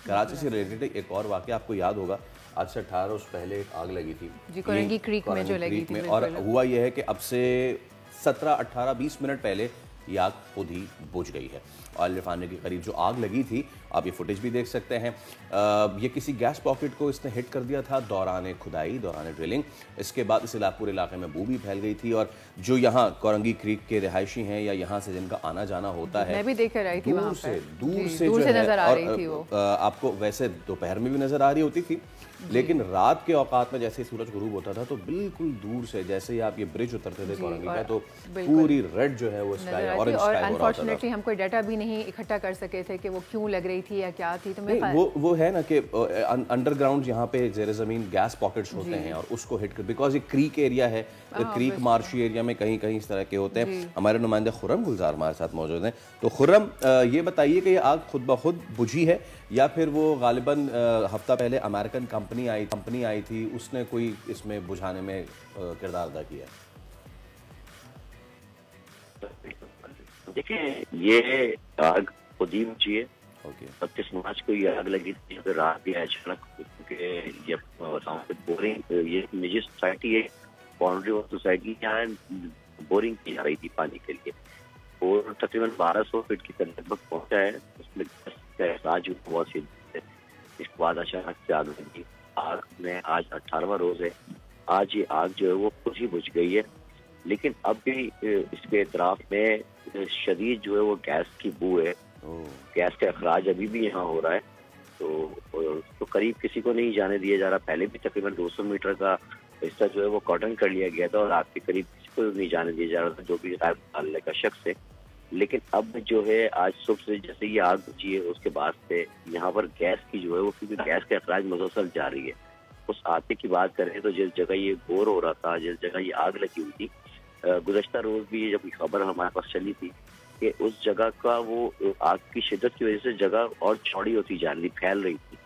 कराची से रिलेटेड एक और वाक़या आपको याद होगा, आज से 18 रोज़ पहले एक आग लगी थी जी, कोरंगी क्रीक में जो लगी थी। और हुआ यह है कि अब से 17, 18, 20 मिनट पहले ये आग खुद ही बुझ गई है। ऑयल रिफाइनरी के करीब जो आग लगी थी, आप ये फुटेज भी देख सकते हैं, ये किसी गैस पॉकेट को इसने हिट कर दिया था दौरान खुदाई, दौरान ड्रिलिंग। इसके बाद इस पूरे इलाके में बू भी फैल गई थी और जो यहाँ कोरंगी क्रीक के रिहायशी हैं या यहाँ से जिनका आना जाना होता है, मैं भी देख कर आई थी, दूर से नजर आ रही थी वो। आपको वैसे दोपहर में भी नजर आ रही होती थी, लेकिन रात के औकात में जैसे सूरज गुरूब होता था तो बिल्कुल दूर से, जैसे ही आप ये ब्रिज उतरते थे कोरंगी का, तो पूरी रेड जो है वो स्काई, ऑरेंज स्काई हो रहा था। अनफॉर्चुनेटली हम कोई डाटा भी नहीं इकट्ठा कर सके थे कि वो क्यों लग रही थी या क्या थी। तो मैं वो है ना कि अंडरग्राउंड यहाँ पे ज़ेर ज़मीन गैस पॉकेट्स होते हैं और उसको हिट कर, बिकॉज ये क्रीक एरिया है, क्रीक मार्शी एरिया में कहीं कहीं इस तरह के होते हैं। हमारे नुमाइंदे खुर्रम गुलजार हमारे साथ मौजूद हैं। तो खुर्रम, ये बताइए कि ये आग खुद ब खुद बुझी है या फिर वो गालिबन हफ्ता पहले अमेरिकन कंपनी आई थी, उसने कोई इसमें बुझाने में किरदार अदा किया? देखिए, ये आग खुद ही बुझी है। 25 मार्च को ये आग लगी थी, रात भी अचानक, क्योंकि बोरिंग, ये निजी सोसाइटी है, बाउंड्री ऑफ सोसाइटी, यहाँ बोरिंग की जा रही थी पानी के लिए, और तकरीबन 1200 फीट की लगभग पहुंचा है। उसमें एहसास बहुत सी, इसके बाद अचानक से आग लगी। आग में आज 18वां रोज है, आज ये आग जो है वो खुद ही बुझ गई है, लेकिन अब भी इसके इतराफ में शदीद जो है वो गैस की बू है। गैस का अखराज अभी भी यहाँ हो रहा है, तो करीब किसी को नहीं जाने दिया जा रहा। पहले भी तकरीबन 200 मीटर का हिस्सा जो है वो कॉर्डन कर लिया गया था और रात के करीब किसी को नहीं जाने दिया जा रहा था, जो भी गायब डालने का शख्स है। लेकिन अब जो है आज सुबह से जैसे ये आग बुझी है, उसके बाद से यहाँ पर गैस की जो है वो, क्योंकि गैस का अखराज मुसलसल जारी है। उस आते की बात करें तो जिस जगह ये गौर हो रहा था, जिस जगह ये आग लगी हुई थी, गुज़श्ता रोज भी जब खबर हमारे पास चली थी कि उस जगह का वो आग की शिद्दत की वजह से जगह और चौड़ी होती जा रही, फैल रही थी,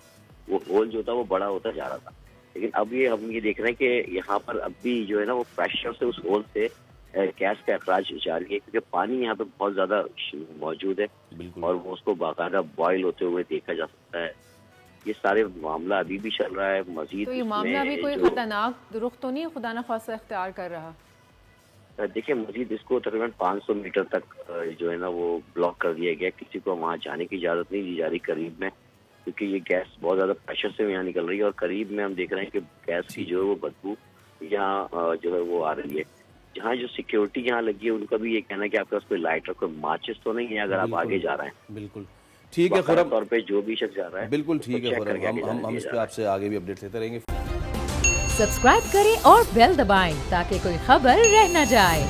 वो होल जो था वो बड़ा होता जा रहा था। लेकिन अब ये हम ये देख रहे हैं कि यहाँ पर अब भी जो है ना वो प्रेशर से उस होल से गैस का अखराज जारी है, क्योंकि पानी यहाँ पे बहुत ज्यादा मौजूद है और वो उसको बाकायदा बॉयल होते हुए देखा जा सकता है। ये सारे मामला अभी भी चल रहा है। मजीद तो ये मामला भी कोई खतरनाक रुख तो नहीं खुदा न खास्ता इख्तियार कर रहा? देखिए, मजीद इसको तकरीबन 500 मीटर तक जो है ना वो ब्लॉक कर दिया गया। किसी को वहाँ जाने की इजाज़त नहीं दी जा रही करीब में, क्योंकि ये गैस बहुत ज़्यादा प्रेशर से यहाँ निकल रही है और करीब में हम देख रहे हैं कि गैस की जो है वो बदबू यहाँ जो है वो आ रही है। जहाँ जो सिक्योरिटी यहाँ लगी है उनका भी ये कहना है कि आपके पास कोई लाइटर, कोई माचिस तो नहीं है अगर आप आगे जा रहे हैं। बिल्कुल ठीक है खुर्रम, तौर पे जो भी शख्स जा रहा है बिल्कुल ठीक है खुर्रम, हम इस पे आपसे आगे भी अपडेट लेते रहेंगे। सब्सक्राइब करें और बेल दबाएं ताकि कोई खबर रह न जाए।